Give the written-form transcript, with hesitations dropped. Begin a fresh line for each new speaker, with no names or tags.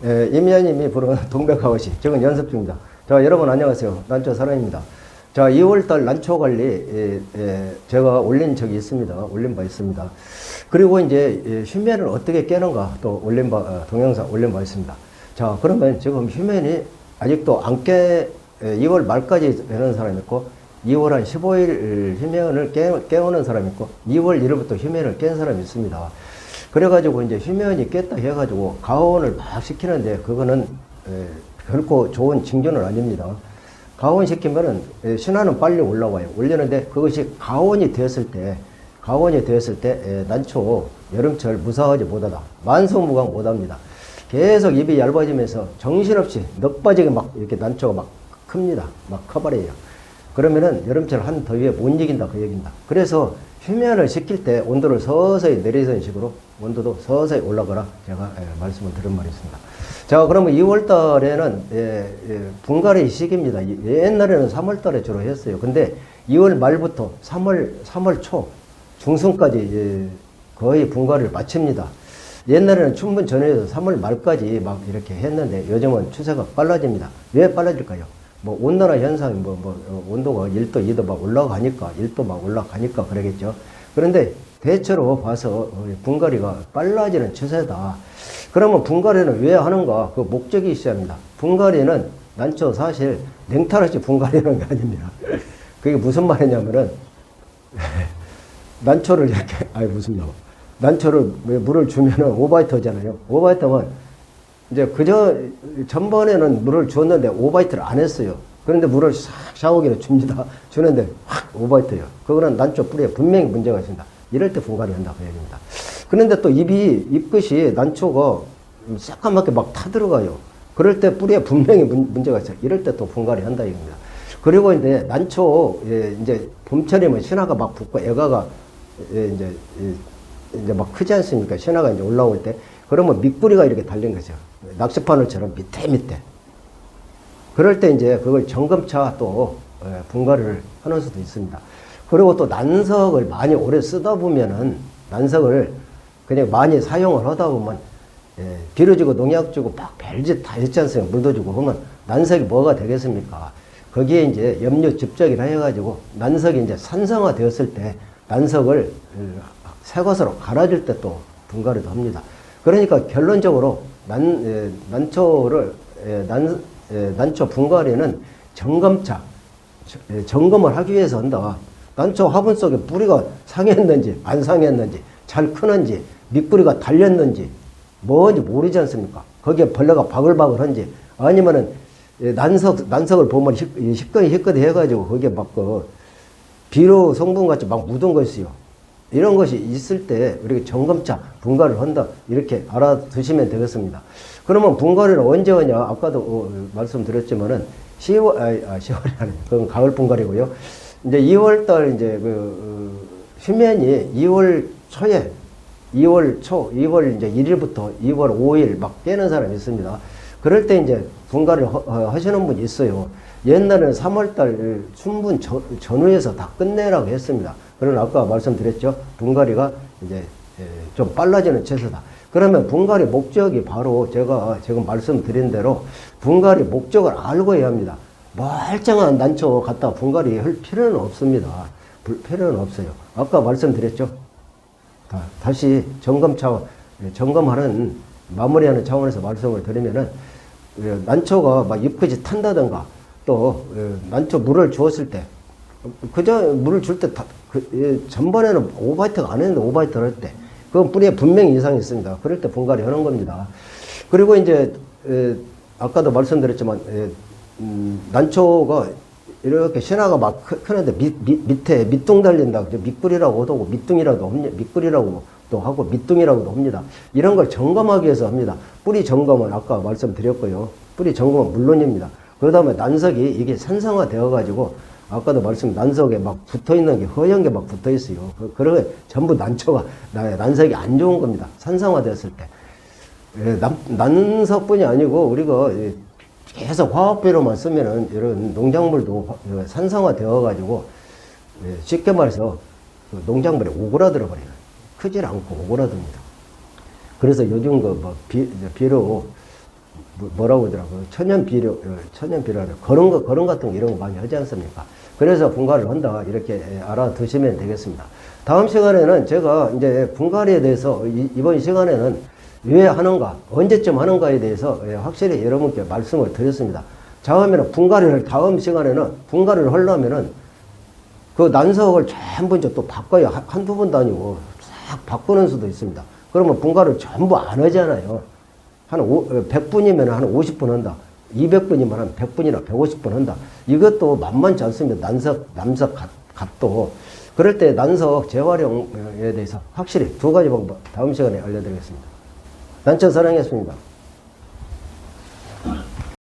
임야님이 부른 동백하우시 지금 연습 중입니다. 자, 여러분 안녕하세요. 난초 사랑입니다. 자, 2월달 난초 관리 제가 올린 적이 있습니다. 올린 바 있습니다. 그리고 이제 휴면을 어떻게 깨는가 또 올린 바 동영상 올린 바 있습니다. 자, 그러면 지금 휴면이 아직도 안 2월 말까지 되는 사람이 있고 2월 한 15일 휴면을 깨우는 사람이 있고 2월 1일부터 휴면을 깬 사람이 있습니다. 그래가지고 이제 휴면이 깼다 해가지고 가온을 막 시키는데 그거는 결코 좋은 징조는 아닙니다. 가온 시키면은 신화는 빨리 올라와요. 올리는데 그것이 가온이 되었을 때 난초 여름철 무사하지 못하다. 만성무강 못합니다. 계속 입이 얇아지면서 정신없이 넉바지게 막 이렇게 난초가 막 큽니다. 막 커버려요. 그러면은 여름철 한 더위에 못 이긴다 그 얘기입니다. 그래서 휴면을 시킬 때 온도를 서서히 내리는 식으로 온도도 서서히 올라가라 제가 말씀을 드린 말이 있습니다. 자, 그러면 2월 달에는 분갈이 시기입니다. 옛날에는 3월 달에 주로 했어요. 근데 2월 말부터 3월 초 중순까지 거의 분갈이를 마칩니다. 옛날에는 춘분 전에도 3월 말까지 막 이렇게 했는데 요즘은 추세가 빨라집니다. 왜 빨라질까요? 뭐 온난화 현상이 온도가 1도, 2도 막 올라가니까 1도 막 올라가니까 그러겠죠. 그런데 대체로 봐서 분갈이가 빨라지는 추세다. 그러면 분갈이는 왜 하는가? 그 목적이 있어야 합니다. 분갈이는 난초 사실 냉탈없이 분갈이하는 게 아닙니다. 그게 무슨 말이냐면은 난초를 이렇게 난초를 물을 주면은 오바이터잖아요. 오바이터면 이제 전번에는 물을 주었는데 오바이트를 안 했어요. 그런데 물을 싹 샤워기로 줍니다. 주는데 확 오바이트예요. 그거는 난초 뿌리에 분명히 문제가 있습니다. 이럴 때 분갈이 한다 그 얘기입니다. 그런데 또 잎끝이 난초가 새까맣게 막 타들어가요. 그럴 때 뿌리에 분명히 문제가 있어요. 이럴 때 또 분갈이 한다 이겁니다. 그리고 이제 난초 이제 봄철이면 신화가 막 붙고 애가가 이제 막 크지 않습니까? 신화가 이제 올라올 때 그러면 밑뿌리가 이렇게 달린 거죠. 낚시바늘처럼 밑에. 그럴 때 이제 그걸 점검차 또 분갈이를 하는 수도 있습니다. 그리고 또 난석을 많이 오래 쓰다 보면은 난석을 그냥 많이 사용을 하다 보면 비료 주고 농약 주고 막 별짓 다 했지 않습니까? 물도 주고 하면 난석이 뭐가 되겠습니까? 거기에 이제 염류 집적이라 해가지고 난석이 이제 산성화 되었을 때 난석을 새 것으로 갈아줄 때 또 분갈이도 합니다. 그러니까 결론적으로 난초 분갈이는 점검을 하기 위해서 한다. 난초 화분 속에 뿌리가 상했는지 안 상했는지 잘 크는지 밑뿌리가 달렸는지 뭔지 모르지 않습니까? 거기에 벌레가 바글바글한지 아니면은 난석을 보면 희끗 해가지고 거기에 막 비료 성분 같이 막 묻은 거 있어요. 이런 것이 있을 때 우리가 점검차 분갈이를 한다 이렇게 알아두시면 되겠습니다. 그러면 분갈이를 언제 하냐? 아까도 말씀드렸지만은 10월이 아니에요. 그건 가을 분갈이고요. 이제 2월달 이제 휴면이 2월 초에 2월 이제 1일부터 2월 5일 막 깨는 사람이 있습니다. 그럴 때 이제 분갈이를 하시는 분이 있어요. 옛날에는 3월달 춘분 전후에서 다 끝내라고 했습니다. 그러나 아까 말씀드렸죠. 분갈이가 이제 좀 빨라지는 추세다. 그러면 분갈이 목적이 바로 제가 지금 말씀드린 대로 분갈이 목적을 알고 해야 합니다. 멀쩡한 난초 갖다 분갈이 할 필요는 없습니다. 필요는 없어요. 아까 말씀드렸죠. 다시 점검하는 마무리하는 차원에서 말씀을 드리면은 난초가 막 잎끝이 탄다든가 또 난초 물을 주었을 때 그저 물을 줄 때 전번에는 오바이트가 안 했는데 오바이트를 할 때 그건 뿌리에 분명히 이상이 있습니다. 그럴 때 분갈이 하는 겁니다. 그리고 이제 아까도 말씀드렸지만 난초가 이렇게 신화가 막 크는데 밑에 밑둥 달린다. 밑뿌리라고 하고 밑둥이라고 합니다. 밑뿌리라고 또 하고 밑둥이라고도 합니다. 이런 걸 점검하기 위해서 합니다. 뿌리 점검은 아까 말씀드렸고요. 뿌리 점검은 물론입니다. 그 다음에 난석이 이게 산성화 되어가지고 아까도 난석에 막 붙어 있는 게 허연 게 막 붙어 있어요. 그러게 전부 난석이 안 좋은 겁니다. 산성화 되었을 때. 난석뿐이 아니고 우리가 계속 화학비료만 쓰면은 이런 농작물도 산성화 되어가지고 쉽게 말해서 농작물이 오그라들어 버려요. 크질 않고 오그라듭니다. 그래서 요즘 비료 뭐라고 하더라고요. 천연비료, 거름 같은 거 이런 거 많이 하지 않습니까? 그래서 분갈이를 한다. 이렇게 알아두시면 되겠습니다. 다음 시간에는 제가 이제 분갈이에 대해서 이번 시간에는 왜 하는가, 언제쯤 하는가에 대해서 확실히 여러분께 말씀을 드렸습니다. 다음에는 다음 시간에는 분갈이를 하려면은 그 난석을 전부 이제 또 바꿔요. 한두 번도 아니고 싹 바꾸는 수도 있습니다. 그러면 분갈이를 전부 안 하잖아요. 100분이면 한 50분 한다. 200분이면 한 100분이나 150분 한다. 이것도 만만치 않습니다. 남석 값도. 그럴 때 난석 재활용에 대해서 확실히 두 가지 방법 다음 시간에 알려드리겠습니다. 난처 사랑했습니다.